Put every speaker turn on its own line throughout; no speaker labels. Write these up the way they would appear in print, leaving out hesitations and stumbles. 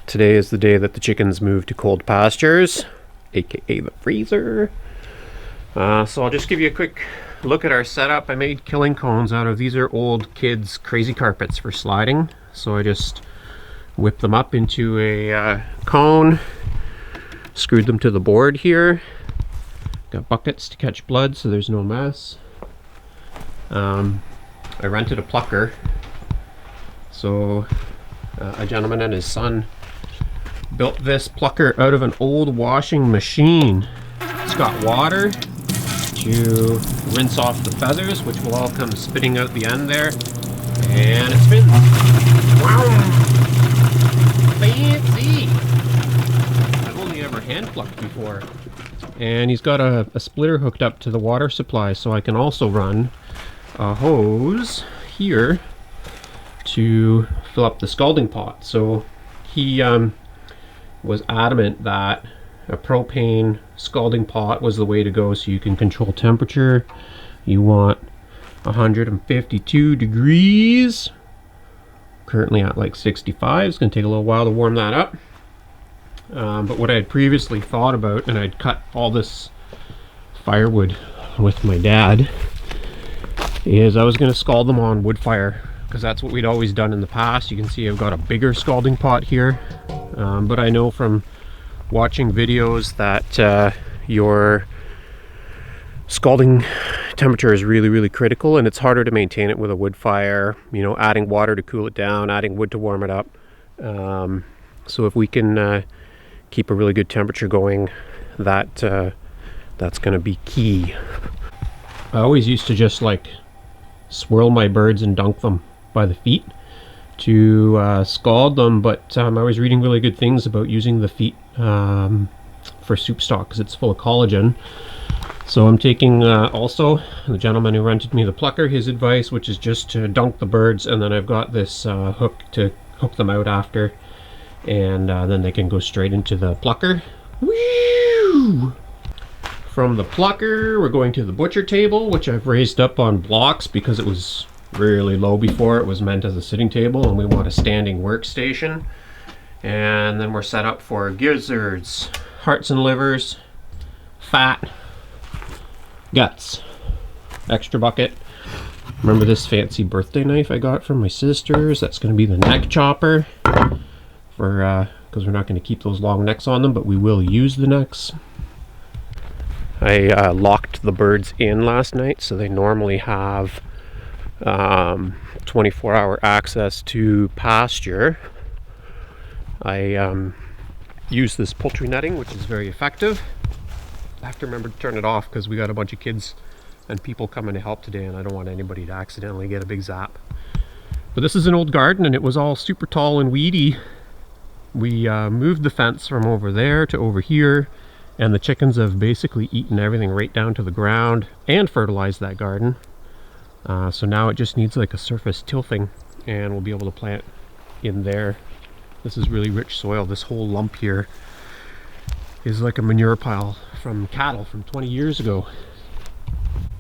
Today is the day that the chickens move to cold pastures, aka the freezer. So I'll just give you a quick look at our setup. I made killing cones out of, these are old kids' crazy carpets for sliding. So I just whipped them up into a cone, screwed them to the board here. Got buckets to catch blood so there's no mess. I rented a Plucker. So a gentleman and his son built this Plucker out of an old washing machine. It's got water to rinse off the feathers, which will all come spitting out the end there, and it spins. Wow! Fancy! I've only ever hand plucked before. And he's got a splitter hooked up to the water supply, so I can also run a hose here to fill up the scalding pot. So he was adamant that a propane scalding pot was the way to go, so you can control temperature. You want 152 degrees. Currently at like 65. It's going to take a little while to warm that up. But what I had previously thought about, and I'd cut all this firewood with my dad, is I was going to scald them on wood fire, because that's what we'd always done in the past. You can see I've got a bigger scalding pot here, but I know from watching videos that your scalding temperature is really critical, and it's harder to maintain it with a wood fire, you know, adding water to cool it down, adding wood to warm it up. So if we can keep a really good temperature going, that's going to be key. I always used to just like swirl my birds and dunk them by the feet to scald them, but I was reading really good things about using the feet for soup stock because it's full of collagen. So I'm taking also the gentleman who rented me the Plucker, his advice, which is just to dunk the birds, and then I've got this hook to hook them out after, and then they can go straight into the Plucker. Woo! From the Plucker, we're going to the butcher table, which I've raised up on blocks because it was really low before. It was meant as a sitting table, and we want a standing workstation. And then we're set up for gizzards, hearts and livers, fat, guts, extra bucket. Remember this fancy birthday knife I got from my sisters? That's going to be the neck chopper, for because we're not going to keep those long necks on them, but we will use the necks. I locked the birds in last night, so they normally have 24-hour access to pasture. I use this poultry netting, which is very effective. I have to remember to turn it off because we got a bunch of kids and people coming to help today, and I don't want anybody to accidentally get a big zap. But this is an old garden, and it was all super tall and weedy. We moved the fence from over there to over here, and the chickens have basically eaten everything right down to the ground and fertilized that garden. So now it just needs like a surface tilthing, and we'll be able to plant in there. This is really rich soil. This whole lump here is like a manure pile from cattle from 20 years ago.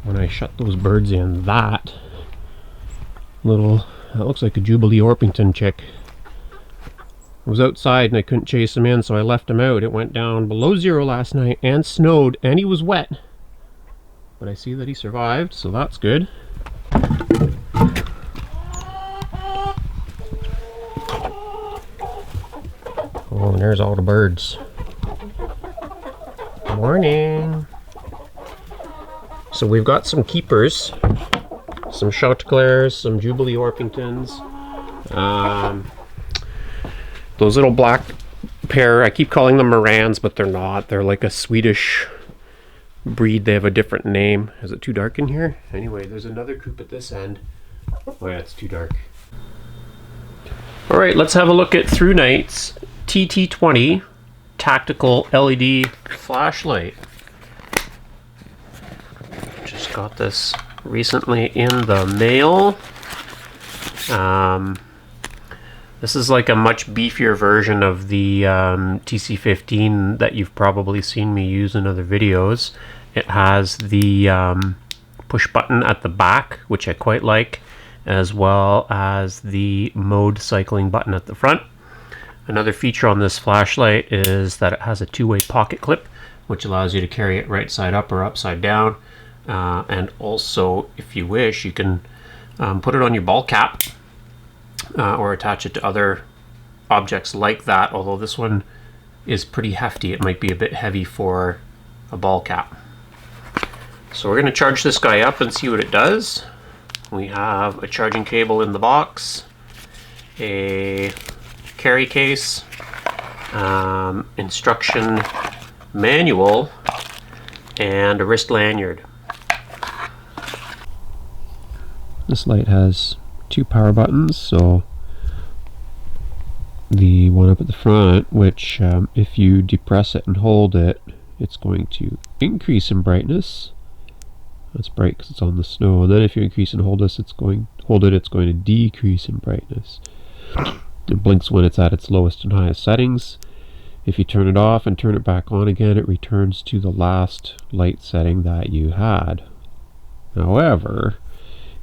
When I shut those birds in, that looks like a Jubilee Orpington chick. I was outside and I couldn't chase him in, so I left him out. It went down below zero last night and snowed, and he was wet. But I see that he survived, so that's good. Oh, and there's all the birds. Morning. So we've got some keepers, some Chanticleers, some Jubilee Orpingtons. Those little black pair, I keep calling them Morans, but they're not. They're like a Swedish breed. They have a different name. Is it too dark in here? Anyway, there's another coop at this end. Oh yeah, it's too dark. All right, let's have a look at Thrunite's TT20 tactical LED flashlight. Just got this recently in the mail. This is like a much beefier version of the TC15 that you've probably seen me use in other videos. It has the push button at the back, which I quite like, as well as the mode cycling button at the front. Another feature on this flashlight is that it has a two-way pocket clip, which allows you to carry it right side up or upside down. And also, if you wish, you can put it on your ball cap or attach it to other objects like that, although this one is pretty hefty. It might be a bit heavy for a ball cap. So we're going to charge this guy up and see what it does. We have a charging cable in the box, a carry case, instruction manual, and a wrist lanyard. This light has two power buttons, so the one up at the front, which if you depress it and hold it, it's going to increase in brightness. That's bright because it's on the snow. And then if you increase and hold it, it's going to decrease in brightness. It blinks when it's at its lowest and highest settings. If you turn it off and turn it back on again, it returns to the last light setting that you had. However,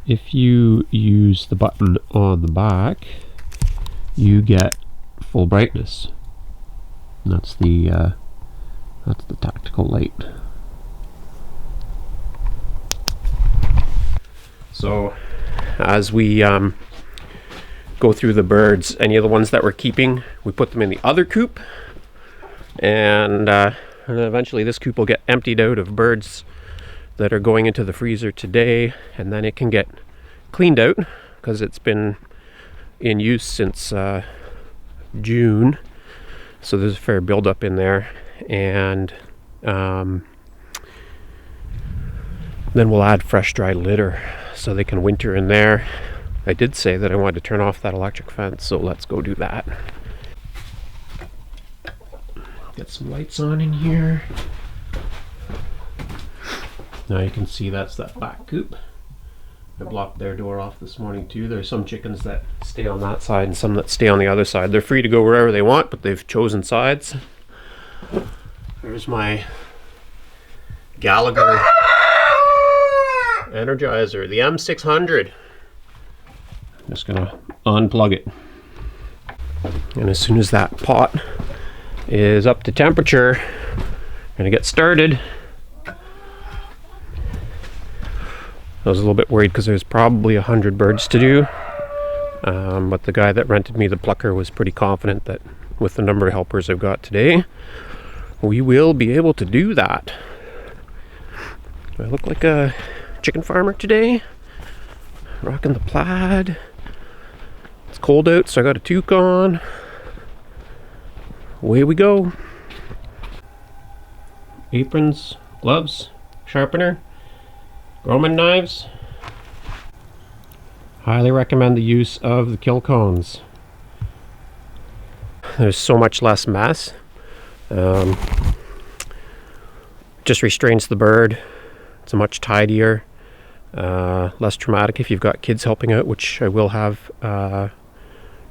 if you use the button on the back, you get full brightness. And that's the tactical light. So, as we go through the birds, any of the ones that we're keeping, we put them in the other coop, and eventually this coop will get emptied out of birds that are going into the freezer today, and then it can get cleaned out because it's been in use since June, so there's a fair buildup in there, and then we'll add fresh dry litter so they can winter in there. I did say that I wanted to turn off that electric fence, so let's go do that. Get some lights on in here. Now you can see that's that back coop. I blocked their door off this morning too. There's some chickens that stay on that side and some that stay on the other side. They're free to go wherever they want, but they've chosen sides. There's my Gallagher Energizer, the M600. I'm just gonna unplug it. And as soon as that pot is up to temperature, I'm gonna get started. I was a little bit worried because there's probably 100 birds to do, but the guy that rented me the Plucker was pretty confident that with the number of helpers I've got today, we will be able to do that. Do I look like a chicken farmer today? Rocking the plaid. It's cold out, so I got a toque on. Away we go. Aprons, gloves, sharpener, Roman knives. Highly recommend the use of the kill cones. There's so much less mess. Just restrains the bird. It's much tidier, less traumatic if you've got kids helping out, which I will have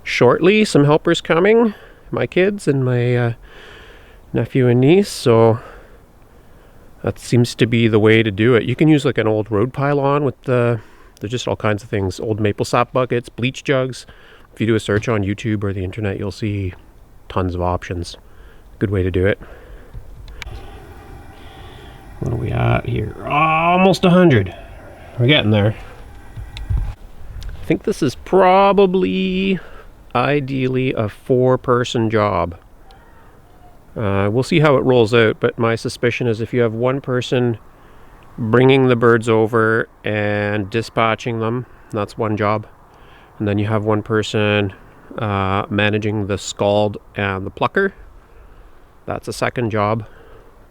shortly. Some helpers coming, my kids and my nephew and niece, so that seems to be the way to do it. You can use like an old road pylon with there's just all kinds of things. Old maple sap buckets, bleach jugs. If you do a search on YouTube or the internet, you'll see tons of options. Good way to do it. What are we at here? Almost 100. We're getting there. I think this is probably ideally a 4-person job. We'll see how it rolls out, but my suspicion is if you have one person bringing the birds over and dispatching them, that's one job. And then you have one person managing the Scald and the Plucker. That's a second job.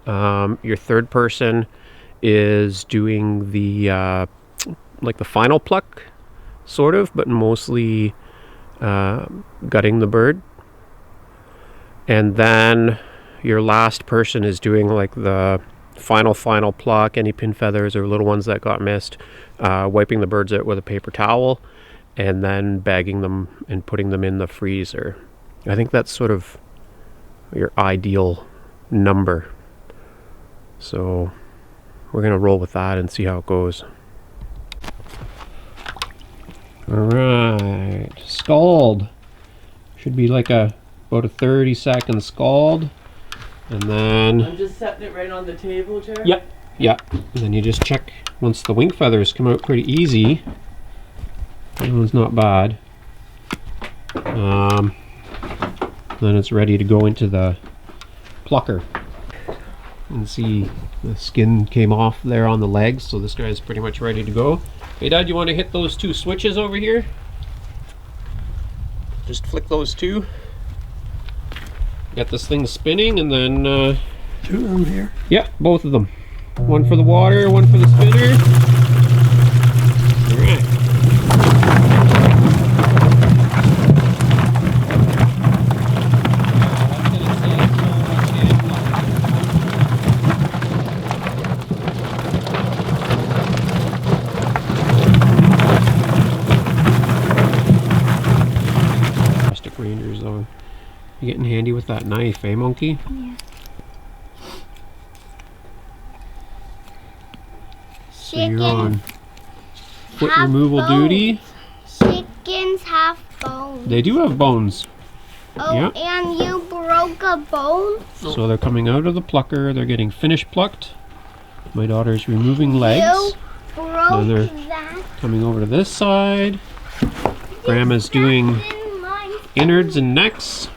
Your third person is doing the like the final pluck, sort of, but mostly gutting the bird. And then your last person is doing like the final pluck, any pin feathers or little ones that got missed, wiping the birds out with a paper towel, and then bagging them and putting them in the freezer. I think that's sort of your ideal number. So we're gonna roll with that and see how it goes. All right, Scald. Should be like a about a 30-second scald, and then
I'm just setting it right on the table, Jared.
yep. And then you just check once the wing feathers come out pretty easy. That one's not bad. Then it's ready to go into the plucker. And see the skin came off there on the legs, so this guy's pretty much ready to go. Hey Dad, you want to hit those two switches over here? Just flick those two. Get this thing spinning, and then
two of them here.
Yeah, both of them. One for the water, one for the spinner. All right. Plastic Rangers though. You getting handy with that knife, eh, Monkey?
Yeah.
So you're on foot removal duty.
Chickens have bones.
They do have bones.
Oh,
yeah.
And you broke a bone?
So they're coming out of the plucker. They're getting finish plucked. My daughter's removing legs.
You broke
Then they're
that.
coming over to this side. Grandma's doing innards and necks.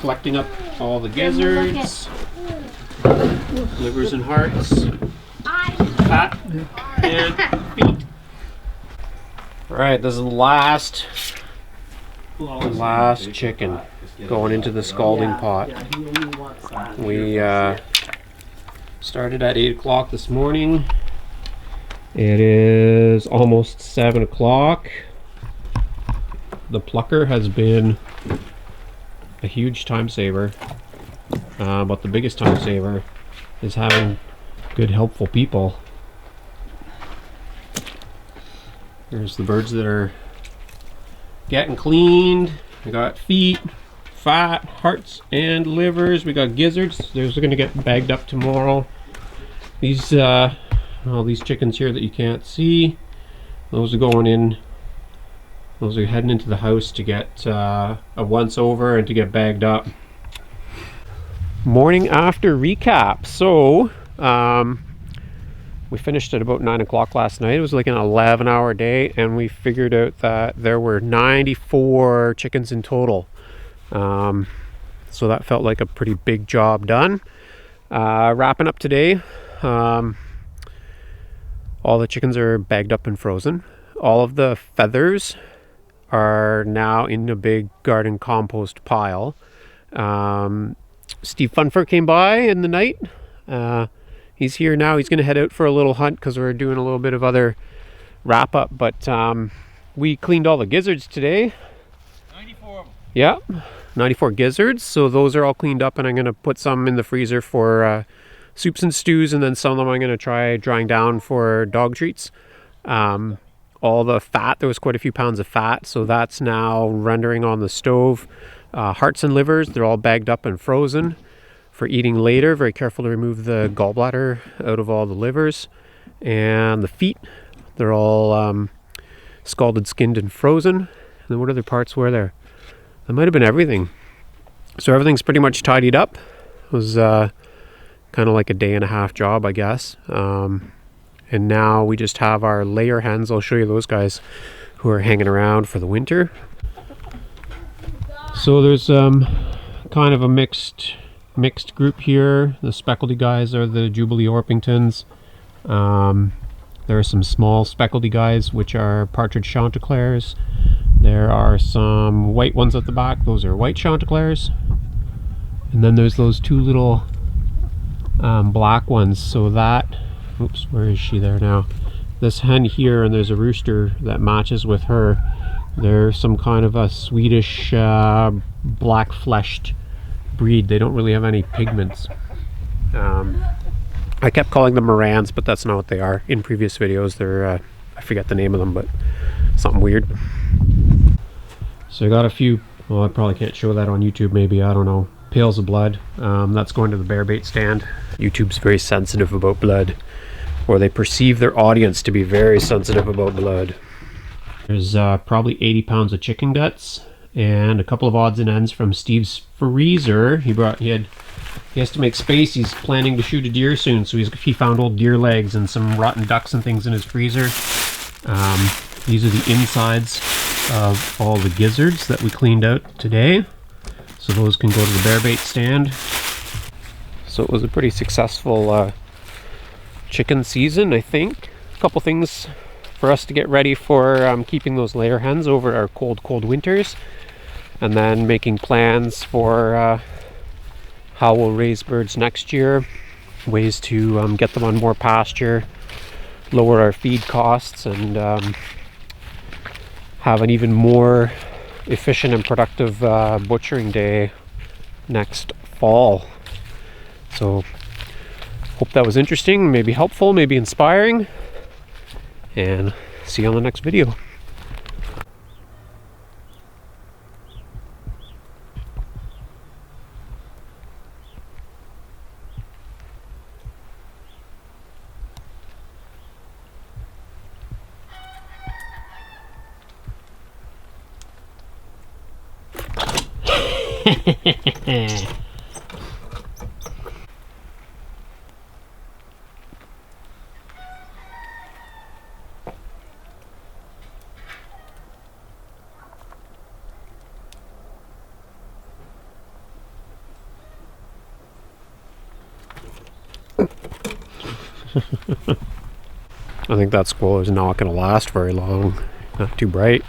Collecting up all the gizzards, livers and hearts, fat, and feet. Alright, this is the last chicken going into the scalding pot. We started at 8 o'clock this morning. It is almost 7 o'clock. The plucker has been a huge time saver, but the biggest time saver is having good, helpful people. There's the birds that are getting cleaned. We got feet, fat, hearts, and livers. We got gizzards. Those are going to get bagged up tomorrow. These all these chickens here that you can't see, those are going in. Those are heading into the house to get a once over and to get bagged up. Morning after recap. So we finished at about 9 o'clock last night. It was like an 11-hour day, and we figured out that there were 94 chickens in total. So that felt like a pretty big job done. Wrapping up today. All the chickens are bagged up and frozen. All of the feathers are now in a big garden compost pile. Steve Funfer came by in the night. He's here now. He's going to head out for a little hunt because we're doing a little bit of other wrap up. But we cleaned all the gizzards today.
94 of them.
Yeah, 94 gizzards. So those are all cleaned up, and I'm going to put some in the freezer for soups and stews, and then some of them I'm going to try drying down for dog treats. All the fat, there was quite a few pounds of fat, so that's now rendering on the stove. Hearts and livers, they're all bagged up and frozen for eating later. Very careful to remove the gallbladder out of all the livers. And the feet, they're all scalded, skinned, and frozen. And then what other parts were there? That might have been everything. So everything's pretty much tidied up. It was kind of like a day and a half job, I guess. And now we just have our layer hens. I'll show you those guys who are hanging around for the winter. So there's kind of a mixed group here. The speckledy guys are the Jubilee Orpingtons. There are some small speckledy guys, which are partridge chanticleers. There are some white ones at the back. Those are white chanticleers. And then there's those two little black ones. So that, oops, where is she there now? This hen here, and there's a rooster that matches with her. They're some kind of a Swedish black-fleshed breed. They don't really have any pigments. I kept calling them Morans, but that's not what they are. In previous videos, they're, I forget the name of them, but something weird. So I got a few, well, I probably can't show that on YouTube, maybe, I don't know, pails of blood. That's going to the bear bait stand. YouTube's very sensitive about blood, or they perceive their audience to be very sensitive about blood. There's probably 80 pounds of chicken guts, and a couple of odds and ends from Steve's freezer. He has to make space. He's planning to shoot a deer soon, so he found old deer legs and some rotten ducks and things in his freezer. These are the insides of all the gizzards that we cleaned out today, so those can go to the bear bait stand. So it was a pretty successful chicken season, I think. A couple things for us to get ready for keeping those layer hens over our cold winters, and then making plans for how we'll raise birds next year, ways to get them on more pasture, lower our feed costs, and have an even more efficient and productive butchering day next fall. So hope that was interesting, maybe helpful, maybe inspiring, and see you on the next video. I think that squirrel is not going to last very long. Not too bright.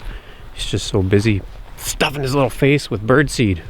He's just so busy stuffing his little face with birdseed.